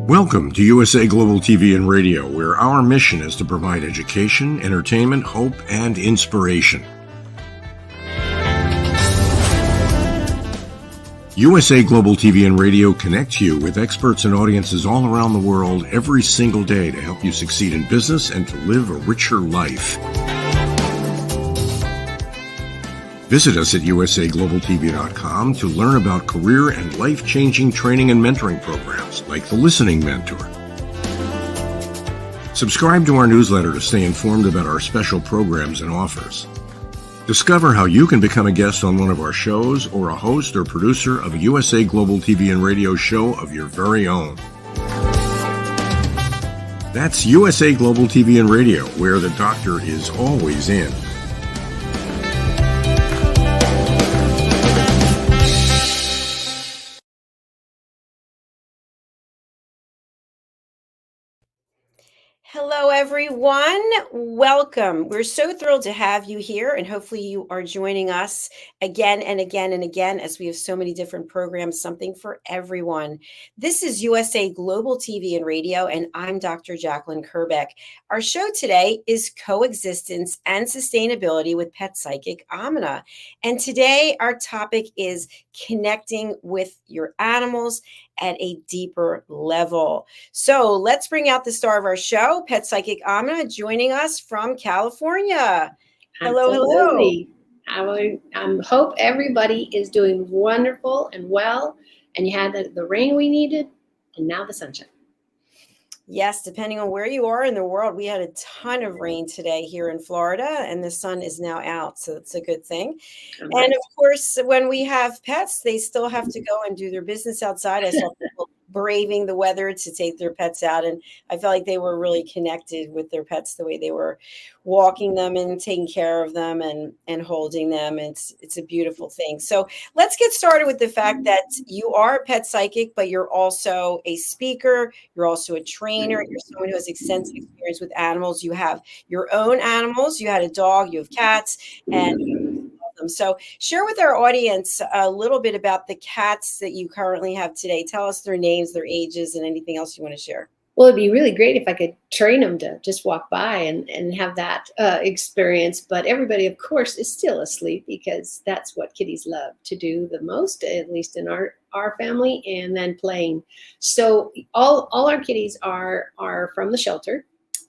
Welcome to USA Global TV and Radio, where our mission is to provide education, entertainment, hope, and inspiration. USA Global TV and Radio connects you with experts and audiences all around the world every single day to help you succeed in business and to live a richer life. Visit us at usaglobaltv.com to learn about career and life-changing training and mentoring programs like the Listening Mentor. Subscribe to our newsletter to stay informed about our special programs and offers. Discover how you can become a guest on one of our shows or a host or producer of a USA Global TV and Radio show of your very own. That's USA Global TV and Radio, where the doctor is always in. Hello, everyone. Welcome. We're so thrilled to have you here, and hopefully you are joining us again and again and again, as we have so many different programs, something for everyone. This is USA Global TV and Radio, and I'm Dr. Jacalyn Kerbeck. Our show today is Coexistence and Sustainability with pet psychic Aminah. And today our topic is connecting with your animals at a deeper level. So let's bring out the star of our show, pet psychic Aminah, joining us from California. Hello, Absolutely. Hello. I hope everybody is doing wonderful and well, and you had the rain we needed, and now the sunshine. Yes, depending on where you are in the world, we had a ton of rain today here in Florida, and the sun is now out, so it's a good thing. Right. And of course, when we have pets, they still have to go and do their business outside. I saw people braving the weather to take their pets out, and I felt like they were really connected with their pets, the way they were walking them and taking care of them and holding them. It's a beautiful thing. So let's get started with the fact that you are a pet psychic, but you're also a speaker, you're also a trainer, you're someone who has extensive experience with animals. You have your own animals, you had a dog, you have cats, and them. So share with our audience a little bit about the cats that you currently have today. Tell us their names, their ages, and anything else you want to share. Well, it'd be really great if I could train them to just walk by and have that experience. But everybody, of course, is still asleep, because that's what kitties love to do the most, at least in our family, and then playing. So all our kitties are from the shelter,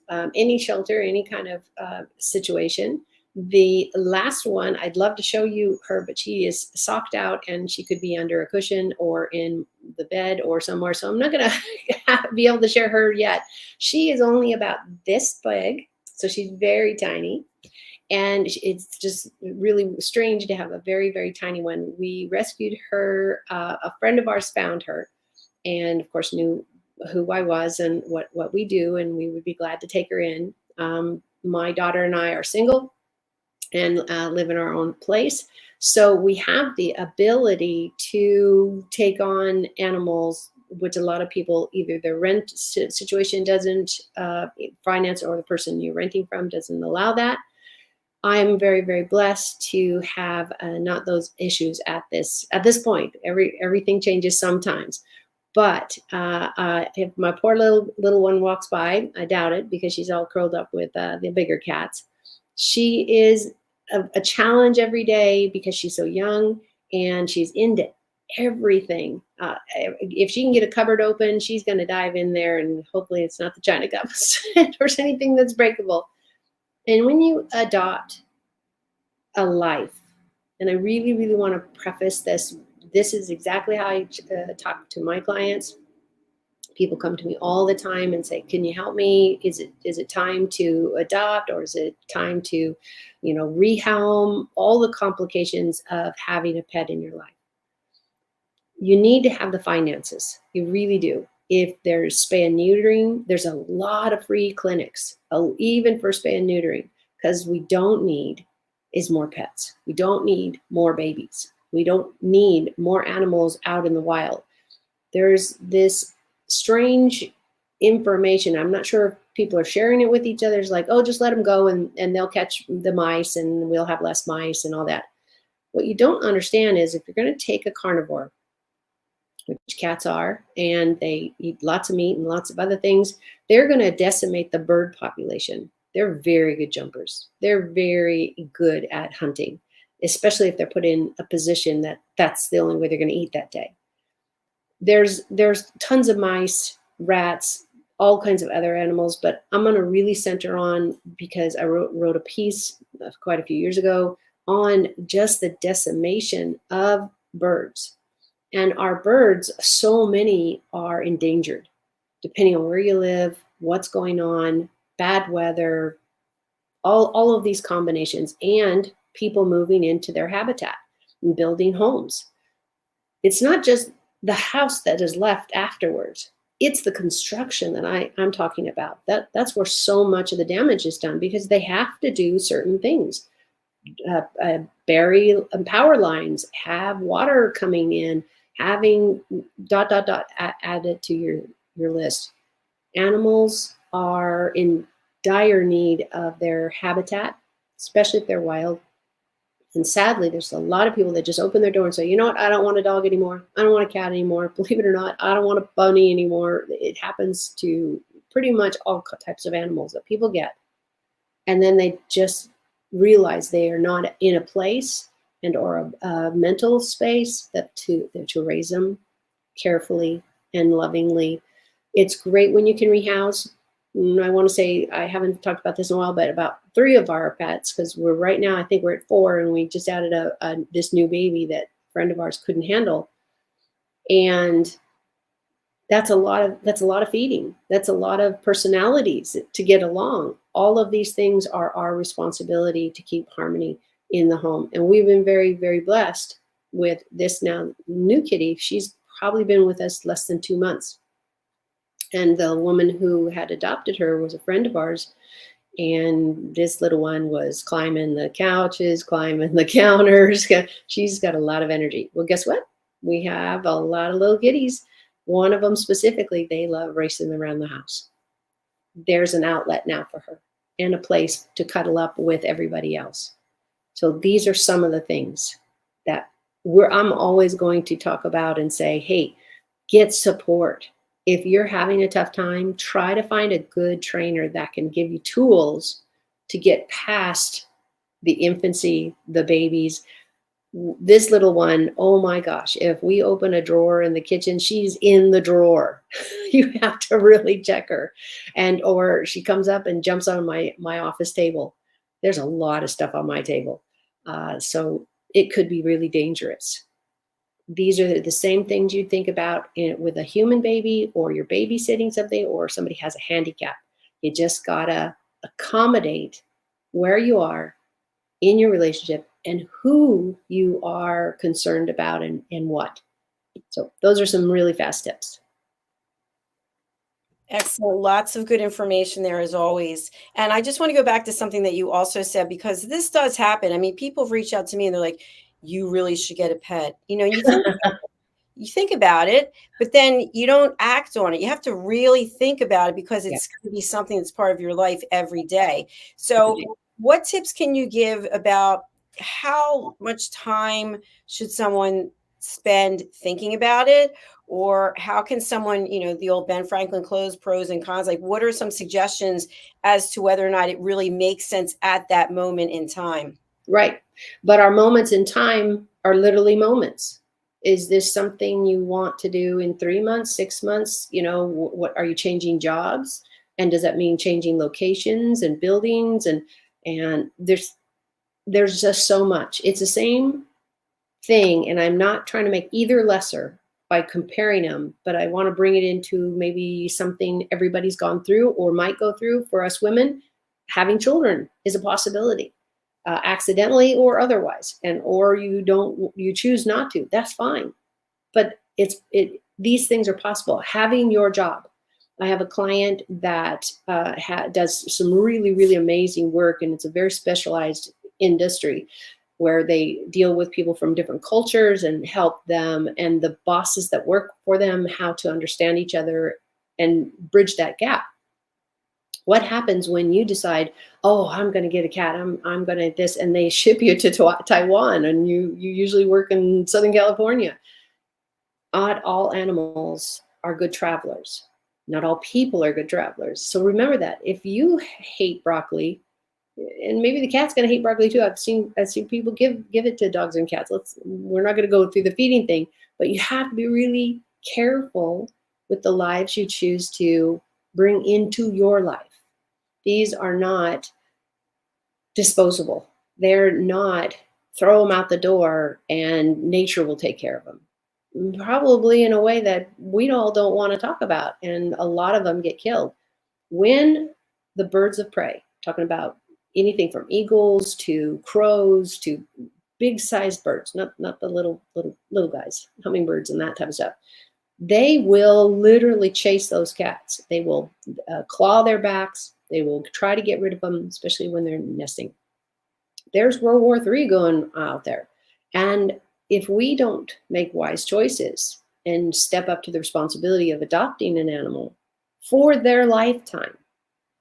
any shelter, any kind of situation. The last one, I'd love to show you her, but she is socked out, and she could be under a cushion or in the bed or somewhere. So I'm not going to be able to share her yet. She is only about this big, so she's very tiny. And it's just really strange to have a very, very tiny one. We rescued her. A friend of ours found her, and of course knew who I was and what we do, and we would be glad to take her in. My daughter and I are single and live in our own place. So we have the ability to take on animals, which a lot of people, either their rent situation doesn't finance, or the person you're renting from doesn't allow that. I'm very, very blessed to have not those issues at this point. Everything changes sometimes. But if my poor little one walks by, I doubt it, because she's all curled up with the bigger cats. She is a challenge every day because she's so young and she's into everything. If she can get a cupboard open, she's going to dive in there, and hopefully it's not the China cups or anything that's breakable. And when you adopt a life, and I really, really want to preface this is exactly how I talk to my clients. People come to me all the time and say, "Can you help me? Is it time to adopt, or is it time to, rehome?" All the complications of having a pet in your life. You need to have the finances. You really do. If there's spay and neutering, there's a lot of free clinics, even for spay and neutering, because we don't need is more pets. We don't need more babies. We don't need more animals out in the wild. There's this strange information. I'm not sure if people are sharing it with each other. It's like, oh, just let them go and they'll catch the mice and we'll have less mice and all that. What you don't understand is, if you're going to take a carnivore which cats are, and they eat lots of meat and lots of other things, they're going to decimate the bird population. They're very good jumpers. They're very good at hunting, especially if they're put in a position that that's the only way they're going to eat that day. There's tons of mice, rats, all kinds of other animals, but I'm going to really center on, because I wrote a piece quite a few years ago on just the decimation of birds. And our birds, so many are endangered, depending on where you live, what's going on, bad weather, all of these combinations, and people moving into their habitat and building homes. It's not just the house that is left afterwards. It's the construction that I'm talking about. That's where so much of the damage is done, because they have to do certain things. Bury power lines, have water coming in, having ... added to your list. Animals are in dire need of their habitat, especially if they're wild. And sadly, there's a lot of people that just open their door and say, you know what, I don't want a dog anymore. I don't want a cat anymore. Believe it or not, I don't want a bunny anymore. It happens to pretty much all types of animals that people get. And then they just realize they are not in a place and or a mental space that to raise them carefully and lovingly. It's great when you can rehouse. I want to say, I haven't talked about this in a while, but about 3 of our pets, because we're right now, I think we're at 4, and we just added this new baby that a friend of ours couldn't handle. And that's a lot of feeding. That's a lot of personalities to get along. All of these things are our responsibility to keep harmony in the home. And we've been very, very blessed with this now new kitty. She's probably been with us less than 2 months. And the woman who had adopted her was a friend of ours. And this little one was climbing the couches, climbing the counters. She's got a lot of energy. Well, guess what? We have a lot of little kitties. One of them specifically, they love racing around the house. There's an outlet now for her and a place to cuddle up with everybody else. So these are some of the things that I'm always going to talk about and say, hey, get support. If you're having a tough time, try to find a good trainer that can give you tools to get past the infancy, the babies. This little one, oh my gosh, if we open a drawer in the kitchen, she's in the drawer. You have to really check her. Or she comes up and jumps on my office table. There's a lot of stuff on my table. So it could be really dangerous. These are the same things you'd think about with a human baby, or you're babysitting something, or somebody has a handicap. You just gotta accommodate where you are in your relationship and who you are concerned about and what. So those are some really fast tips. Excellent. Lots of good information there as always. And I just want to go back to something that you also said, because this does happen. I mean, people have reached out to me and they're like, you really should get a pet. You know, you think about it, but then you don't act on it. You have to really think about it, because it's going to be something that's part of your life every day. So what tips can you give about how much time should someone spend thinking about it? Or how can someone, you know, the old Ben Franklin clothes, pros and cons, like what are some suggestions as to whether or not it really makes sense at that moment in time? Right. But our moments in time are literally moments. Is this something you want to do in 3 months, 6 months? You know, what are you changing jobs? And does that mean changing locations and buildings? And there's just so much. It's the same thing. And I'm not trying to make either lesser by comparing them, but I want to bring it into maybe something everybody's gone through or might go through. For us women, having children is a possibility. Accidentally or otherwise, or you choose not to, that's fine. But these things are possible. Having your job. I have a client that does some really, really amazing work, and it's a very specialized industry where they deal with people from different cultures and help them and the bosses that work for them how to understand each other and bridge that gap. What happens when you decide, oh, I'm going to get a cat, I'm going to this, and they ship you to Taiwan, and you usually work in Southern California? Not all animals are good travelers. Not all people are good travelers. So remember that. If you hate broccoli, and maybe the cat's going to hate broccoli too. I've seen people give it to dogs and cats. We're not going to go through the feeding thing, but you have to be really careful with the lives you choose to bring into your life. These are not disposable. They're not throw them out the door and nature will take care of them. Probably in a way that we all don't want to talk about, and a lot of them get killed. When the birds of prey, talking about anything from eagles to crows to big sized birds, not the little guys, hummingbirds and that type of stuff, they will literally chase those cats. They will claw their backs. They will try to get rid of them, especially when they're nesting. There's World War III going out there. And if we don't make wise choices and step up to the responsibility of adopting an animal for their lifetime,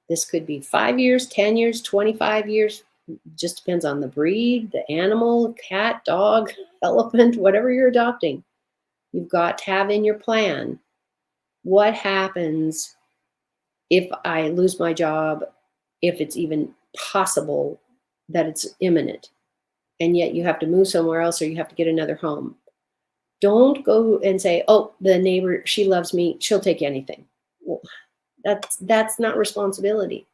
this could be 5 years, 10 years, 25 years, just depends on the breed, the animal, cat, dog, elephant, whatever you're adopting. You've got to have in your plan, what happens if I lose my job, if it's even possible that it's imminent, and yet you have to move somewhere else or you have to get another home. Don't go and say, oh, the neighbor, she loves me, she'll take anything. Well, that's not responsibility.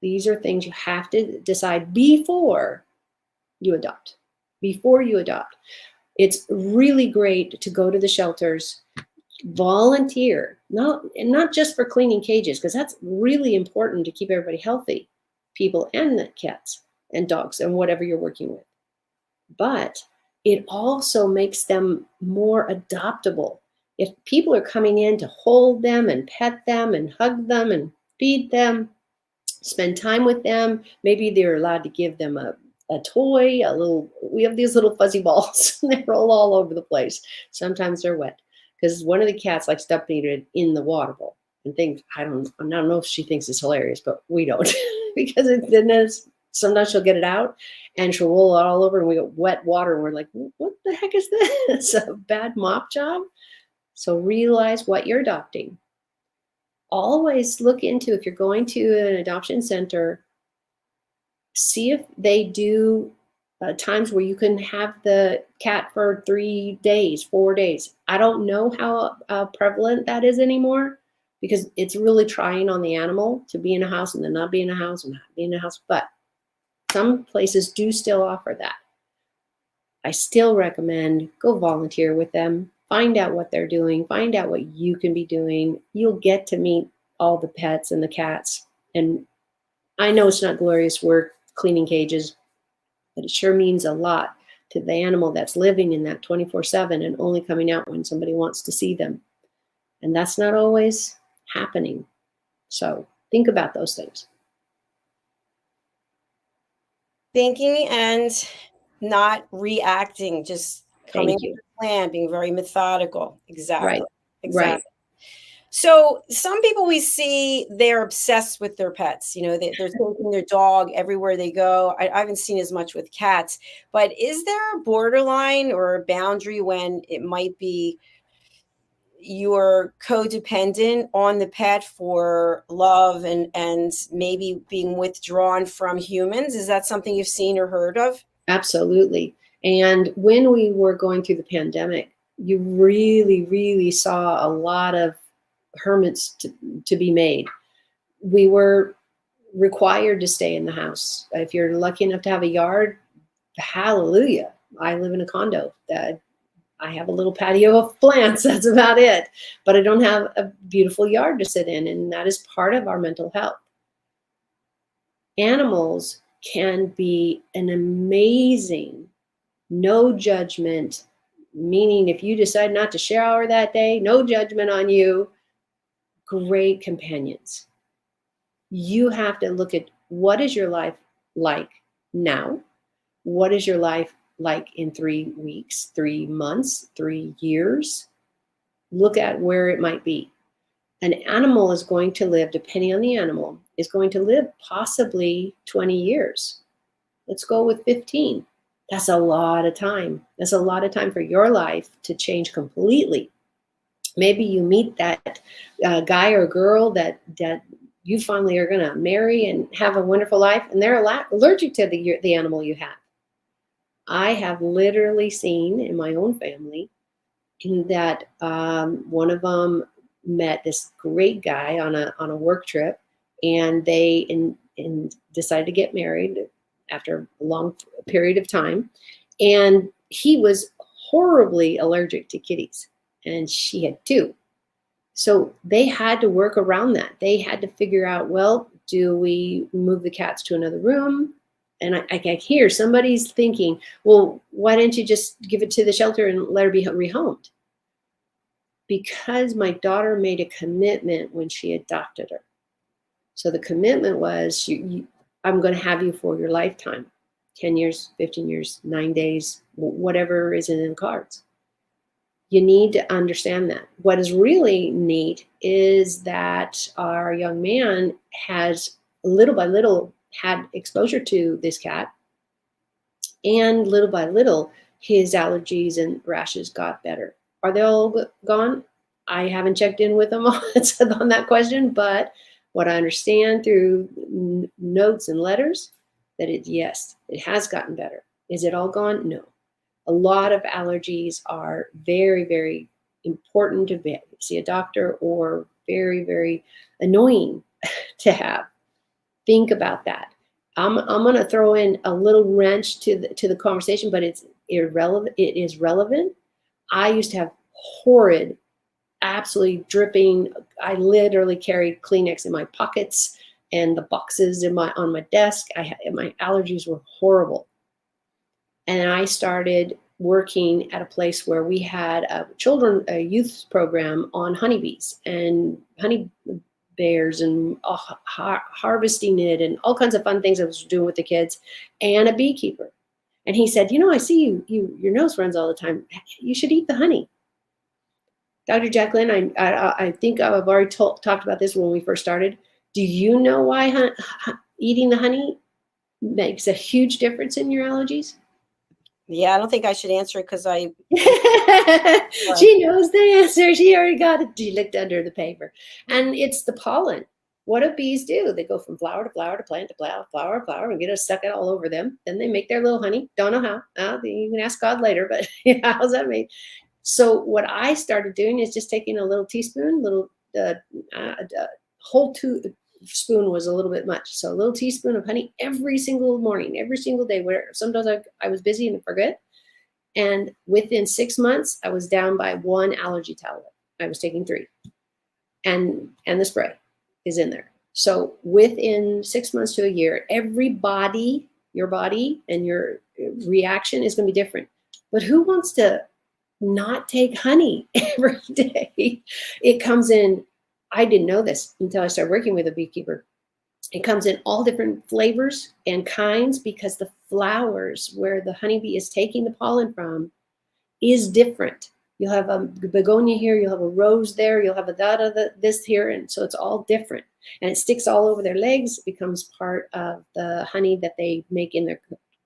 These are things you have to decide before you adopt. Before you adopt. It's really great to go to the shelters, volunteer, not just for cleaning cages, because that's really important to keep everybody healthy, people and the cats and dogs and whatever you're working with. But it also makes them more adoptable. If people are coming in to hold them and pet them and hug them and feed them, spend time with them, maybe they're allowed to give them a toy, we have these little fuzzy balls and they roll all over the place. Sometimes they're wet because one of the cats likes to eat it in the water bowl and thinks, I don't know if she thinks it's hilarious, but we don't because sometimes she'll get it out and she'll roll it all over and we get wet water and we're like, what the heck is this? A bad mop job? So realize what you're adopting. Always look into, if you're going to an adoption center, see if they do times where you can have the cat for 3 days, 4 days. I don't know how prevalent that is anymore because it's really trying on the animal to be in a house and then not be in a house and not be in a house. But some places do still offer that. I still recommend go volunteer with them. Find out what they're doing. Find out what you can be doing. You'll get to meet all the pets and the cats. And I know it's not glorious work cleaning cages, but it sure means a lot to the animal that's living in that 24/7 and only coming out when somebody wants to see them. And that's not always happening. So think about those things. Thinking and not reacting, just coming Thank with you. a plan, being very methodical. Exactly. Right. Exactly. Right. So some people we see, they're obsessed with their pets. They're taking their dog everywhere they go. I haven't seen as much with cats, but is there a borderline or a boundary when it might be you're codependent on the pet for love and maybe being withdrawn from humans? Is that something you've seen or heard of? Absolutely. And when we were going through the pandemic, you really, really saw a lot of hermits to be made. We were required to stay in the house. If you're lucky enough to have a yard, hallelujah. I live in a condo. I have a little patio of plants. That's about it. But I don't have a beautiful yard to sit in. And that is part of our mental health. Animals can be an amazing, no judgment, meaning if you decide not to shower that day, no judgment on you, great companions. You have to look at what is your life like now? What is your life like in 3 weeks, 3 months, 3 years? Look at where it might be. An animal is going to live, depending on the animal, is going to live possibly 20 years. Let's go with 15. That's a lot of time. That's a lot of time for your life to change completely. Maybe you meet that guy or girl that you finally are going to marry and have a wonderful life, and they're allergic to the animal you have. I have literally seen in my own family that one of them met this great guy on a work trip, and they decided to get married after a long period of time, and he was horribly allergic to kitties, and she had two. So they had to work around that. They had to figure out, well, do we move the cats to another room? And I hear somebody's thinking, well, why didn't you just give it to the shelter and let her be rehomed? Because my daughter made a commitment when she adopted her. So the commitment was, I'm going to have you for your lifetime, 10 years, 15 years, 9 days, whatever is in the cards. You need to understand that. What is really neat is that our young man has, little by little, had exposure to this cat. And little by little, his allergies and rashes got better. Are they all gone? I haven't checked in with him on that question, but what I understand through notes and letters, that yes, it has gotten better. Is it all gone? No. A lot of allergies are very, very important to see a doctor, or very, very annoying to have. Think about that. I'm going to throw in a little wrench to the conversation, but it's irrelevant. It is relevant. I used to have horrid, absolutely dripping. I literally carried Kleenex in my pockets and the boxes on my desk. My allergies were horrible. And I started working at a place where we had a youth program on honeybees and honey bears and harvesting it and all kinds of fun things I was doing with the kids, and a beekeeper. And he said, I see your nose runs all the time. You should eat the honey. Dr. Jacalyn, I think I've already talked about this when we first started. Do you know why eating the honey makes a huge difference in your allergies? Yeah, I don't think I should answer it because I. She knows the answer. She already got it. She looked under the paper. And it's the pollen. What do bees do? They go from flower to flower to plant to flower to flower and get us suck it all over them. Then they make their little honey. Don't know how. You can ask God later, but how's that made? So what I started doing is just taking a little teaspoon, whole spoon was a little bit much. So a little teaspoon of honey every single morning, every single day, where sometimes I was busy and forget. And within 6 months, I was down by 1 allergy tablet. I was taking 3. And the spray is in there. So within 6 months to a year, your body and your reaction is going to be different. But who wants to not take honey every day? It comes in. I didn't know this until I started working with a beekeeper. It comes in all different flavors and kinds, because the flowers where the honeybee is taking the pollen from is different. You'll have a begonia here, you'll have a rose there, you'll have this here, and so it's all different. And it sticks all over their legs. It becomes part of the honey that they make in their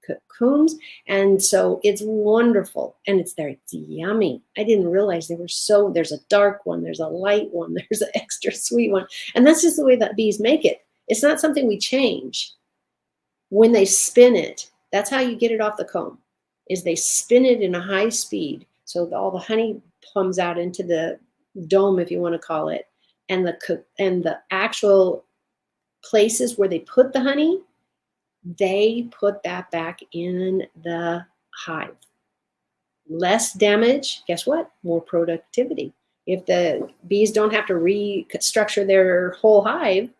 cocoons, and so it's wonderful, and it's yummy. I didn't realize there's a dark one, there's a light one, there's an extra sweet one, and that's just the way that bees make it. It's not something we change. When they spin it, that's how you get it off the comb, is they spin it in a high speed, so all the honey comes out into the dome, if you want to call it, and the actual places where they put the honey, they put that back in the hive. Less damage, guess what? More productivity. If the bees don't have to restructure their whole hive,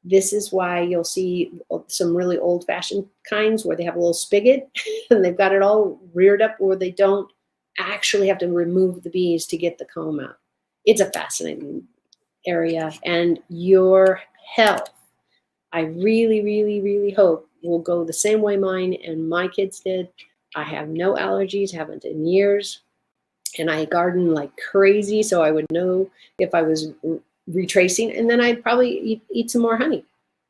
this is why you'll see some really old-fashioned kinds where they have a little spigot and they've got it all reared up where they don't actually have to remove the bees to get the comb out. It's a fascinating area, and your health, I really, really, really hope, will go the same way mine and my kids did. I have no allergies, haven't in years, and I garden like crazy, so I would know if I was retracing, and then I'd probably eat some more honey,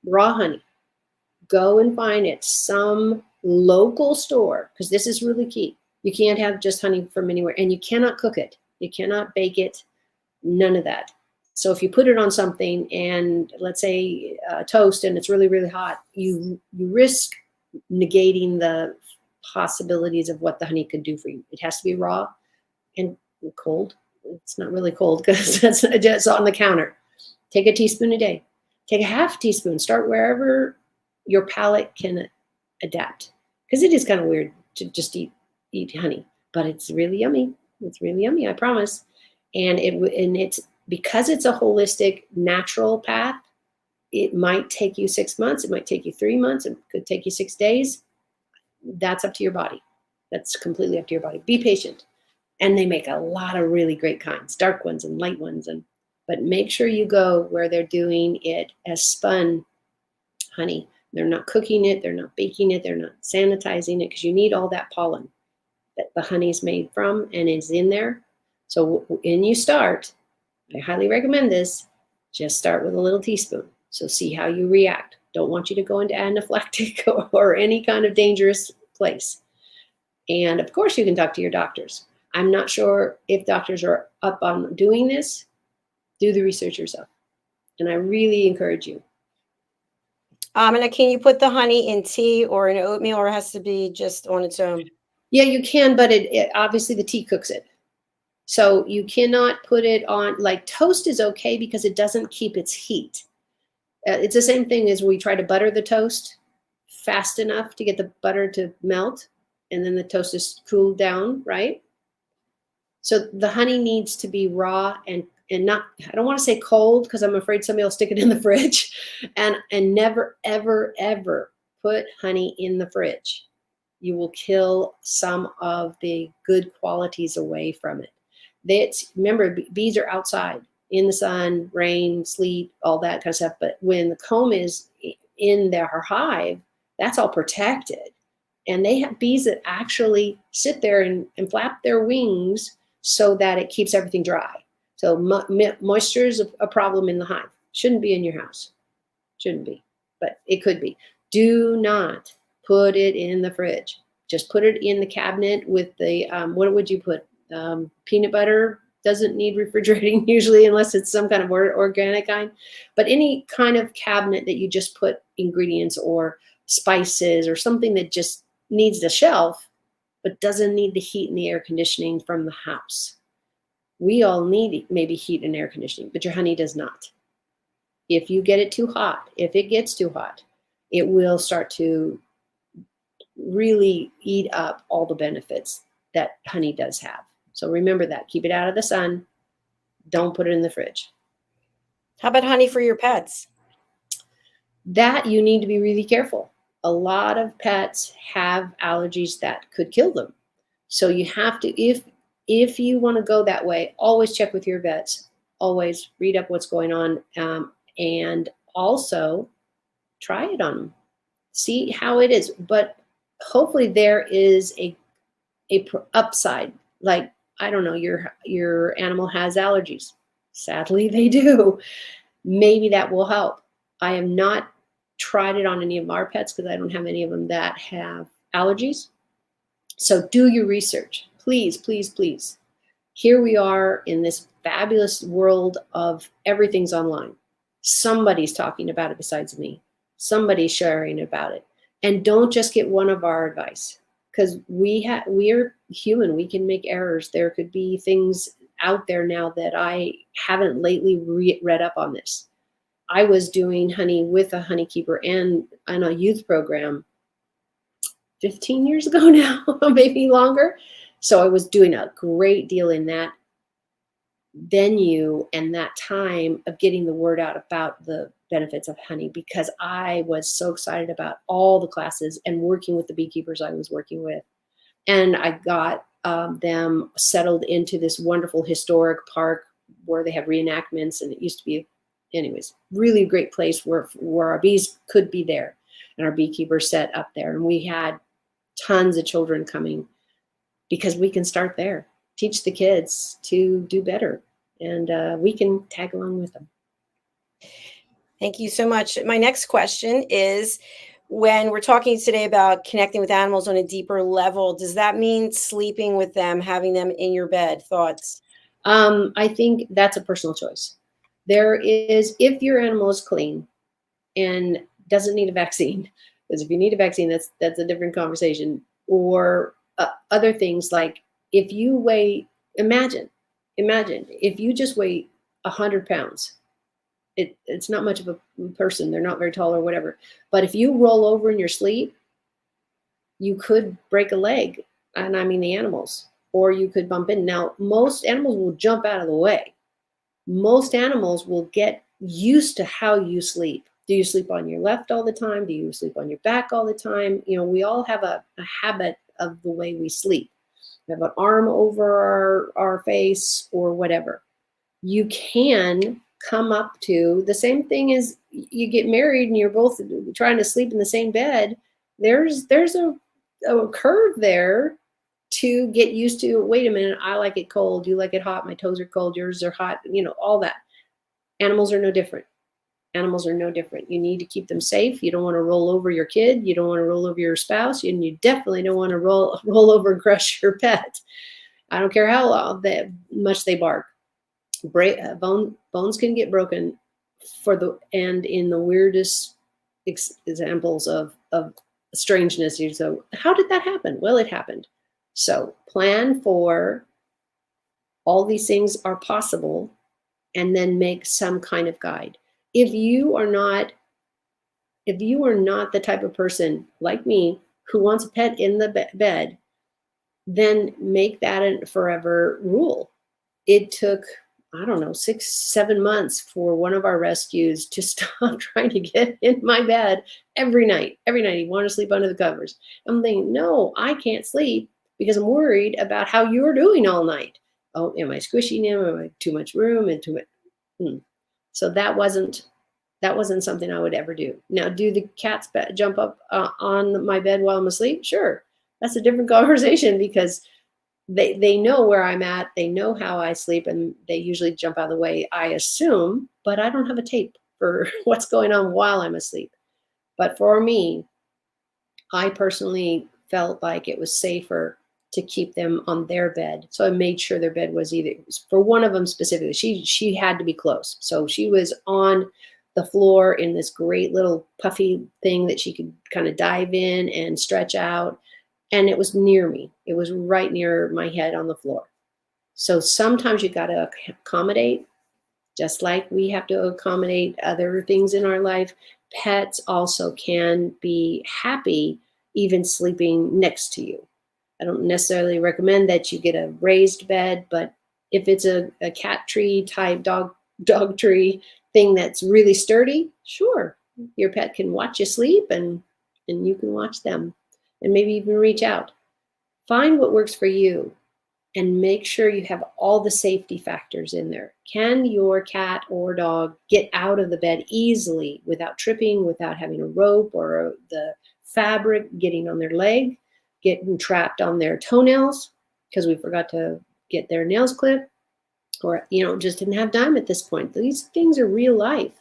raw honey. Go and find it, some local store, because this is really key. You can't have just honey from anywhere, and you cannot cook it. You cannot bake it. None of that. So if you put it on something and let's say toast and it's really, really hot, you risk negating the possibilities of what the honey could do for you. It has to be raw and cold. It's not really cold because it's on the counter. Take a teaspoon a day. Take a half teaspoon. Start wherever your palate can adapt. Because it is kind of weird to just eat honey, but it's really yummy. It's really yummy, I promise. And it's because it's a holistic, natural path. It might take you 6 months. It might take you 3 months. It could take you 6 days. That's up to your body. That's completely up to your body. Be patient. And they make a lot of really great kinds, dark ones and light ones. But make sure you go where they're doing it as spun honey. They're not cooking it. They're not baking it. They're not sanitizing it because you need all that pollen that the honey is made from and is in there. So when you start, I highly recommend this, just start with a little teaspoon. So see how you react. Don't want you to go into anaphylactic or any kind of dangerous place. And of course you can talk to your doctors. I'm not sure if doctors are up on doing this. Do the research yourself. And I really encourage you. And can you put the honey in tea or in oatmeal, or it has to be just on its own? Yeah, you can, but it obviously the tea cooks it. So you cannot put it on, like toast is okay because it doesn't keep its heat. It's the same thing as we try to butter the toast fast enough to get the butter to melt, and then the toast is cooled down, right? So the honey needs to be raw and not, I don't want to say cold because I'm afraid somebody will stick it in the fridge, and never, ever, ever put honey in the fridge. You will kill some of the good qualities away from it. Remember, bees are outside in the sun, rain, sleet, all that kind of stuff. But when the comb is in their hive, that's all protected. And they have bees that actually sit there and flap their wings so that it keeps everything dry. So moisture is a problem in the hive. Shouldn't be in your house. Shouldn't be, but it could be. Do not put it in the fridge. Just put it in the cabinet with the, what would you put? Peanut butter doesn't need refrigerating usually unless it's some kind of organic kind. But any kind of cabinet that you just put ingredients or spices or something that just needs the shelf but doesn't need the heat and the air conditioning from the house. We all need maybe heat and air conditioning, but your honey does not. If you get it too hot, if it gets too hot, it will start to really eat up all the benefits that honey does have. So remember that. Keep it out of the sun. Don't put it in the fridge. How about honey for your pets? That you need to be really careful. A lot of pets have allergies that could kill them. So you have to, if you want to go that way, always check with your vets. Always read up what's going on, and also try it on them. See how it is. But hopefully there is a upside. Like, I don't know, your animal has allergies. Sadly, they do. Maybe that will help. I have not tried it on any of our pets because I don't have any of them that have allergies. So do your research. Please, please, please. Here we are in this fabulous world of everything's online. Somebody's talking about it besides me. Somebody's sharing about it. And don't just get one of our advice, because we are human. We can make errors. There could be things out there now that I haven't lately read up on this. I was doing honey with a honeykeeper and on a youth program 15 years ago now, maybe longer. So I was doing a great deal in that venue and that time of getting the word out about the benefits of honey, because I was so excited about all the classes and working with the beekeepers I was working with. And I got them settled into this wonderful historic park where they have reenactments, and it used to be, anyways, really great place where our bees could be there and our beekeepers set up there. And we had tons of children coming because we can start there, teach the kids to do better, and we can tag along with them. Thank you so much. My next question is, when we're talking today about connecting with animals on a deeper level, does that mean sleeping with them, having them in your bed? Thoughts? I think that's a personal choice. There is, if your animal is clean and doesn't need a vaccine, because if you need a vaccine, that's a different conversation. Or other things like if you weigh, imagine if you just weigh 100 pounds, it's not much of a person. They're not very tall or whatever. But if you roll over in your sleep, you could break a leg. And I mean the animals, or you could bump in. Now, most animals will jump out of the way. Most animals will get used to how you sleep. Do you sleep on your left all the time? Do you sleep on your back all the time? You know, we all have a habit of the way we sleep. We have an arm over our face or whatever. You can come up to the same thing as you get married and you're both trying to sleep in the same bed. There's a curve there to get used to. Wait a minute, I like it cold, you like it hot, my toes are cold, yours are hot, you know, all that. Animals are no different. Animals are no different. You need to keep them safe. You don't want to roll over your kid. You don't want to roll over your spouse, and you definitely don't want to roll over and crush your pet. I don't care how much they bark. Bones can get broken and in the weirdest examples of strangeness. You go, how did that happen? Well, it happened. So plan for all these things are possible, and then make some kind of guide. If you are not the type of person like me who wants a pet in the bed, then make that a forever rule. It took, I don't know, 6-7 months for one of our rescues to stop trying to get in my bed every night. Every night he wanted to sleep under the covers. I'm thinking, no, I can't sleep because I'm worried about how you're doing all night. Oh, am I squishing him? Am I too much room and too much? So that wasn't something I would ever do. Now, do the cats jump up on my bed while I'm asleep? Sure. That's a different conversation because they know where I'm at. They know how I sleep, and they usually jump out of the way, I assume, but I don't have a tape for what's going on while I'm asleep. But for me, I personally felt like it was safer to keep them on their bed. So I made sure their bed was either, for one of them specifically, she had to be close. So she was on the floor in this great little puffy thing that she could kind of dive in and stretch out. And it was near me. It was right near my head on the floor. So sometimes you got to accommodate, just like we have to accommodate other things in our life. Pets also can be happy even sleeping next to you. I don't necessarily recommend that you get a raised bed, but if it's a cat tree type, dog tree thing that's really sturdy, sure, your pet can watch you sleep and you can watch them and maybe even reach out. Find what works for you and make sure you have all the safety factors in there. Can your cat or dog get out of the bed easily without tripping, without having a rope or the fabric getting on their leg, getting trapped on their toenails because we forgot to get their nails clipped, or just didn't have time at this point? These things are real life.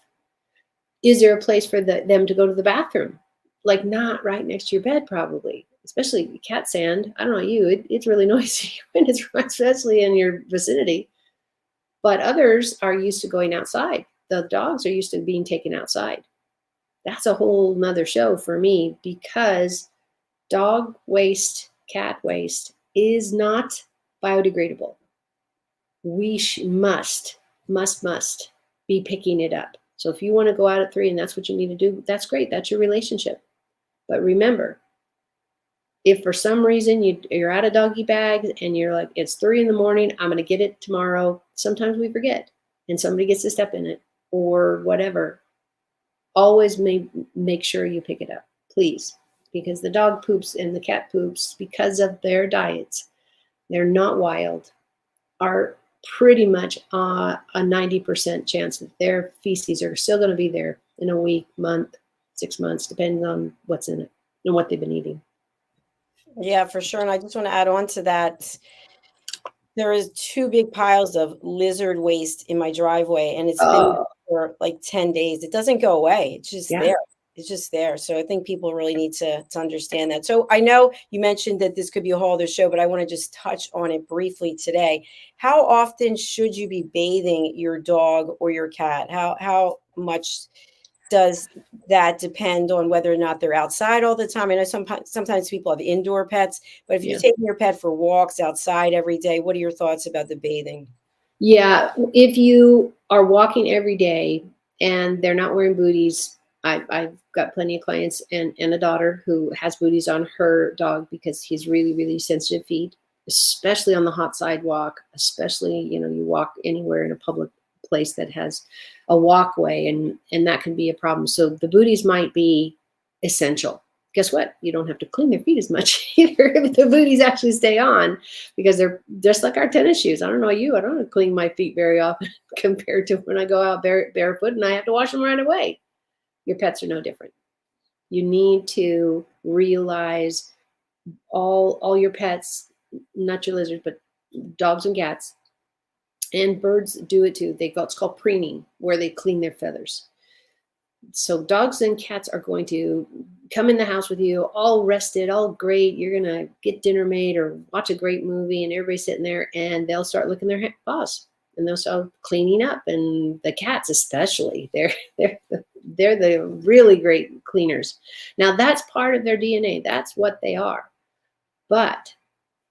Is there a place for them to go to the bathroom? Like not right next to your bed, probably. Especially cat sand. I don't know you. It's really noisy when it's especially in your vicinity. But others are used to going outside. The dogs are used to being taken outside. That's a whole nother show for me, because dog waste, cat waste is not biodegradable. We must be picking it up. So if you want to go out at 3 and that's what you need to do, that's great. That's your relationship. But remember, if for some reason you're out of doggy bags and you're like, it's 3 in the morning, I'm going to get it tomorrow. Sometimes we forget and somebody gets to step in it or whatever. Always make sure you pick it up, please. Because the dog poops and the cat poops, because of their diets, they're not wild, are pretty much a 90% chance that their feces are still going to be there in a week, month, 6 months, depending on what's in it and what they've been eating. Yeah, for sure. And I just want to add on to that. There is 2 big piles of lizard waste in my driveway, and it's been for like 10 days. It doesn't go away. It's just there. It's just there. So I think people really need to understand that. So I know you mentioned that this could be a whole other show, but I want to just touch on it briefly today. How often should you be bathing your dog or your cat? How much does that depend on whether or not they're outside all the time? I know sometimes people have indoor pets, but if you're taking your pet for walks outside every day, what are your thoughts about the bathing? Yeah, if you are walking every day and they're not wearing booties, I've got plenty of clients and a daughter who has booties on her dog because he's really, really sensitive feet, especially on the hot sidewalk, especially, you walk anywhere in a public place that has a walkway, and that can be a problem. So the booties might be essential. Guess what? You don't have to clean their feet as much either if the booties actually stay on, because they're just like our tennis shoes. I don't know you, I don't clean my feet very often compared to when I go out barefoot and I have to wash them right away. Your pets are no different. You need to realize all your pets, not your lizards, but dogs and cats and birds do it too. It's called preening, where they clean their feathers. So dogs and cats are going to come in the house with you all rested, all great. You're going to get dinner made or watch a great movie and everybody's sitting there, and they'll start licking their paws and they'll start cleaning up. And the cats especially, they're the really great cleaners. Now that's part of their DNA. That's what they are. But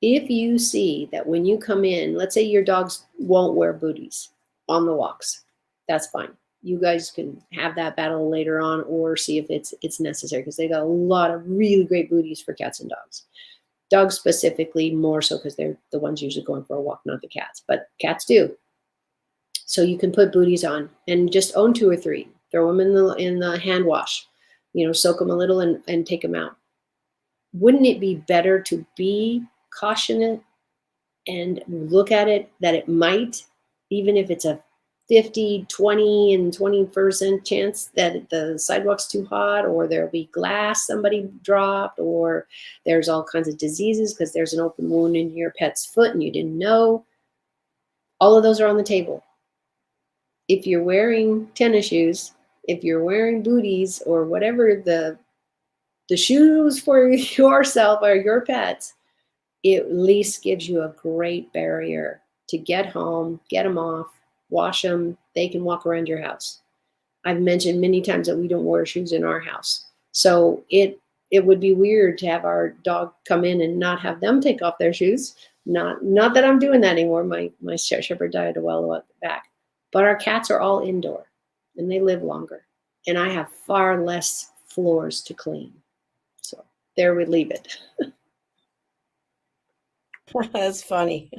if you see that when you come in, let's say your dogs won't wear booties on the walks, that's fine. You guys can have that battle later on or see if it's necessary, because they got a lot of really great booties for cats and dogs. Dogs specifically more so because they're the ones usually going for a walk, not the cats, but cats do. So you can put booties on and just own 2 or 3. Throw them in the hand wash, soak them a little and take them out. Wouldn't it be better to be cautious and look at it that it might, even if it's a 50, 20, and 20% chance that the sidewalk's too hot, or there'll be glass somebody dropped, or there's all kinds of diseases because there's an open wound in your pet's foot and you didn't know. All of those are on the table. If you're wearing tennis shoes, if you're wearing booties or whatever the shoes for yourself or your pets, it at least gives you a great barrier to get home, get them off, wash them. They can walk around your house. I've mentioned many times that we don't wear shoes in our house. So it would be weird to have our dog come in and not have them take off their shoes. Not that I'm doing that anymore. My shepherd died a while back. But our cats are all indoor and they live longer. And I have far less floors to clean. So there we leave it. That's funny.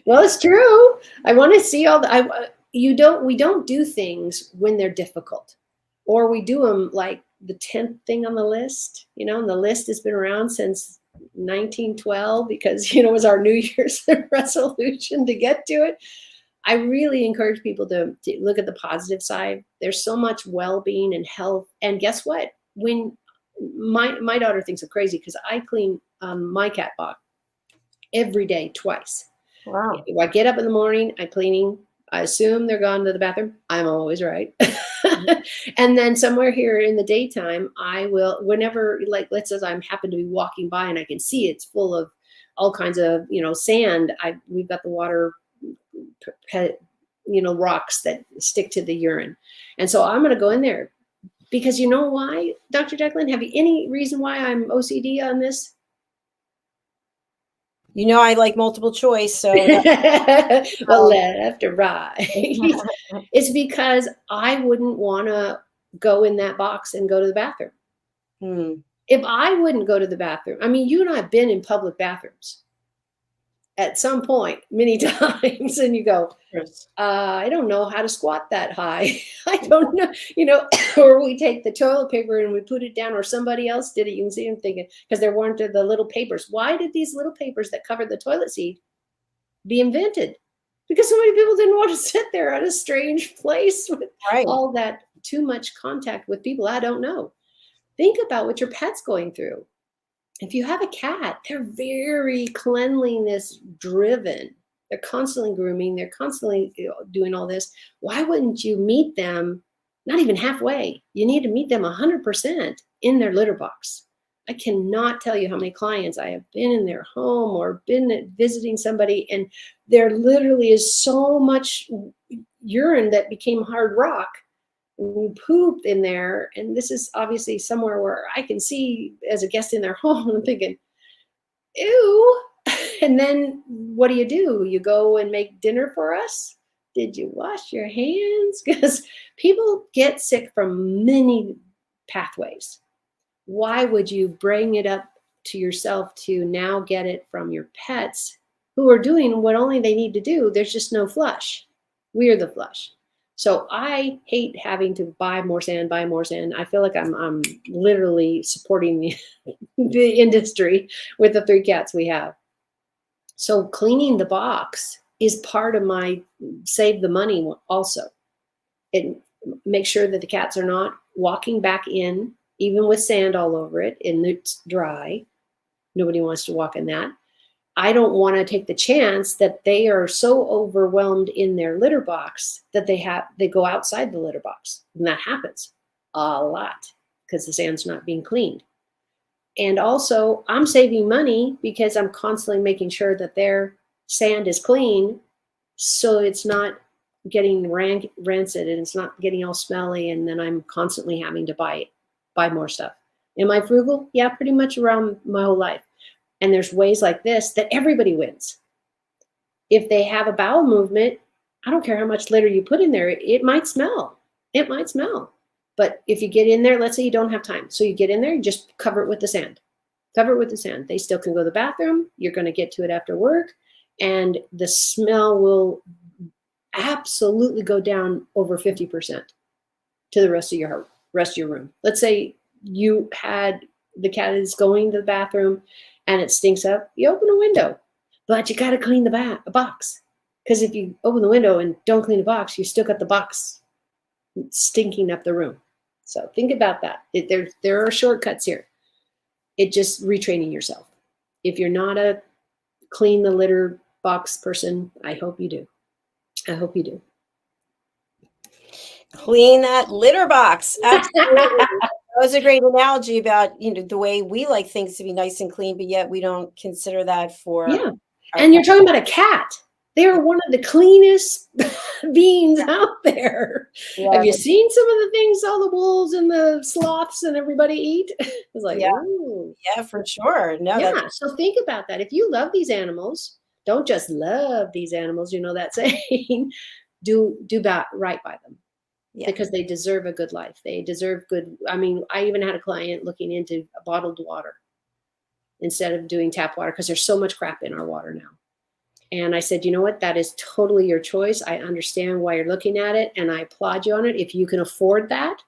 Well, it's true. I want to see we don't do things when they're difficult, or we do them like the 10th thing on the list, and the list has been around since 1912 because, it was our New Year's resolution to get to it. I really encourage people to look at the positive side. There's so much well-being and health. And guess what? When my daughter thinks I'm crazy because I clean my cat box every day, twice. Wow. I get up in the morning, I'm cleaning. I assume they're gone to the bathroom. I'm always right. And then somewhere here in the daytime, I will, whenever, like, let's say I happen to be walking by and I can see it's full of all kinds of, sand. We've got the water, rocks that stick to the urine. And so I'm going to go in there because you know why, Dr. Jacalyn, have you any reason why I'm OCD on this? I like multiple choice, so well, left or right. It's because I wouldn't want to go in that box and go to the bathroom. If I wouldn't go to the bathroom, I mean, you and I have been in public bathrooms at some point many times, and you go, I don't know how to squat that high. I don't know, or we take the toilet paper and we put it down, or somebody else did it. You can see them thinking, because there weren't the little papers. Why did these little papers that covered the toilet seat be invented? Because so many people didn't want to sit there at a strange place with all that too much contact with people. I don't know. Think about what your pet's going through. If you have a cat, they're very cleanliness driven. They're constantly grooming. They're constantly doing all this. Why wouldn't you meet them not even halfway. You need to meet them 100% in their litter box. I cannot tell you how many clients I have been in their home or been visiting somebody, and there literally is so much urine that became hard rock. We pooped in there, and this is obviously somewhere where I can see as a guest in their home. I'm thinking, ew. And then what do? You go and make dinner for us? Did you wash your hands? Because people get sick from many pathways. Why would you bring it up to yourself to now get it from your pets who are doing what only they need to do? There's just no flush. We are the flush. So I hate having to buy more sand. I feel like I'm literally supporting the industry with the 3 cats we have. So cleaning the box is part of my save the money also. It makes sure that the cats are not walking back in, even with sand all over it, and it's dry. Nobody wants to walk in that. I don't want to take the chance that they are so overwhelmed in their litter box that they go outside the litter box. And that happens a lot because the sand's not being cleaned. And also I'm saving money because I'm constantly making sure that their sand is clean, so it's not getting rancid and it's not getting all smelly, and then I'm constantly having to buy more stuff. Am I frugal? Yeah, pretty much around my whole life. And there's ways like this that everybody wins. If they have a bowel movement, I don't care how much litter you put in there, it might smell. It might smell. But if you get in there, let's say you don't have time. So you get in there, you just cover it with the sand. Cover it with the sand. They still can go to the bathroom. You're going to get to it after work. And the smell will absolutely go down over 50% to the rest of your room. Let's say you had the cat is going to the bathroom and it stinks up. You open a window, but you got to clean the box. Because if you open the window and don't clean the box, you still got the box stinking up the room. So think about that. There are shortcuts here. It's just retraining yourself. If you're not a clean the litter box person, I hope you do. I hope you do. Clean that litter box. Absolutely. That was a great analogy about, the way we like things to be nice and clean, but yet we don't consider that for. Yeah. And you're talking about a cat. They are one of the cleanest beings out there. Yeah. Have you seen some of the things all the wolves and the sloths and everybody eat? It's like, yeah. Ooh. Yeah, for sure. No, yeah. So think about that. If you love these animals, don't just love these animals, that saying, do right by them. Yeah. Because they deserve a good life. They deserve good. I mean, I even had a client looking into bottled water instead of doing tap water because there's so much crap in our water now. And I said, you know what? That is totally your choice. I understand why you're looking at it, and I applaud you on it. If you can afford that,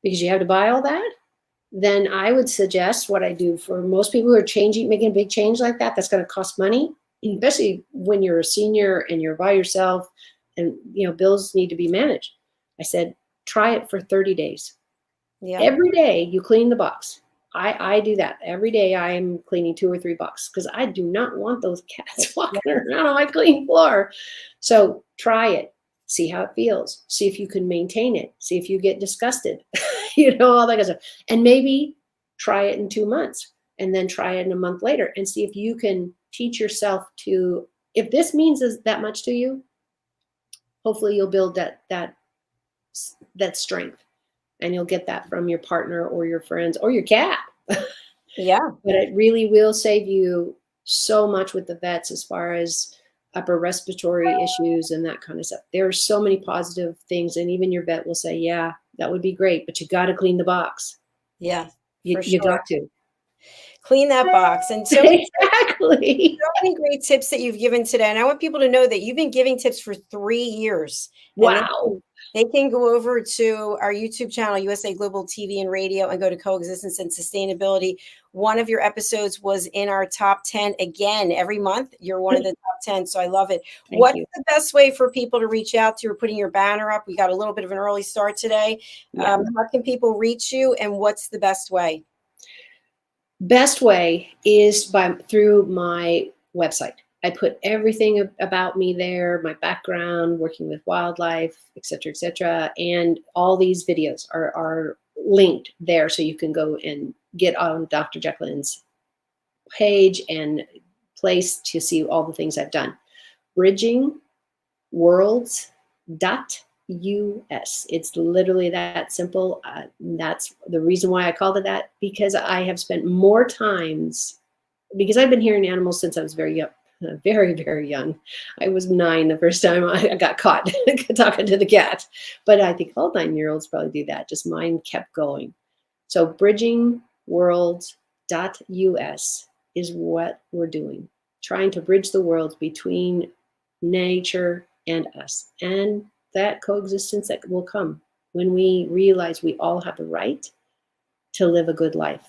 because you have to buy all that, then I would suggest what I do for most people who are making a big change like that. That's going to cost money, especially when you're a senior and you're by yourself, and bills need to be managed. I said, try it for 30 days. Yeah. Every day you clean the box. I do that. Every day I am cleaning 2 or 3 boxes because I do not want those cats walking around on my clean floor. So try it. See how it feels. See if you can maintain it. See if you get disgusted. All that kind of stuff. And maybe try it in 2 months and then try it in a month later and see if you can teach yourself to, if this means that much to you, hopefully you'll build that strength. And you'll get that from your partner or your friends or your cat. Yeah. But it really will save you so much with the vets as far as upper respiratory issues and that kind of stuff. There are so many positive things. And even your vet will say, yeah, that would be great, but you got to clean the box. Yeah. You got to. Clean that box. And so exactly. So many great tips that you've given today. And I want people to know that you've been giving tips for 3 years. Wow. They can go over to our YouTube channel, USA Global TV and Radio, and go to Coexistence and Sustainability. One of your episodes was in our top 10 again every month. You're one of the top 10. So I love it. What's the best way for people to reach out to you? We're putting your banner up. We got a little bit of an early start today. Yeah. How can people reach you, and what's the best way? Best way is through my website. I put everything about me there, my background, working with wildlife, et cetera, and all these videos are linked there, so you can go and get on Dr. Jacalyn's page and place to see all the things I've done. bridgingworlds.us. It's literally that simple. That's the reason why I called it that, because I have spent more times, because I've been hearing animals since I was very young. Very, very young. I was 9 the first time I got caught talking to the cat. But I think all 9-year-olds probably do that. Just mine kept going. So bridgingworlds.us is what we're doing. Trying to bridge the worlds between nature and us. And that coexistence that will come when we realize we all have the right to live a good life.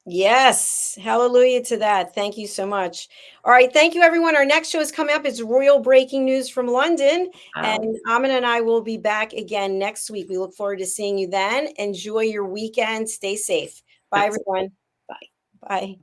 Yes. Hallelujah to that. Thank you so much. All right. Thank you, everyone. Our next show is coming up. It's Royal Breaking News from London. Wow. And Aminah and I will be back again next week. We look forward to seeing you then. Enjoy your weekend. Stay safe. Bye, everyone. Bye. Bye.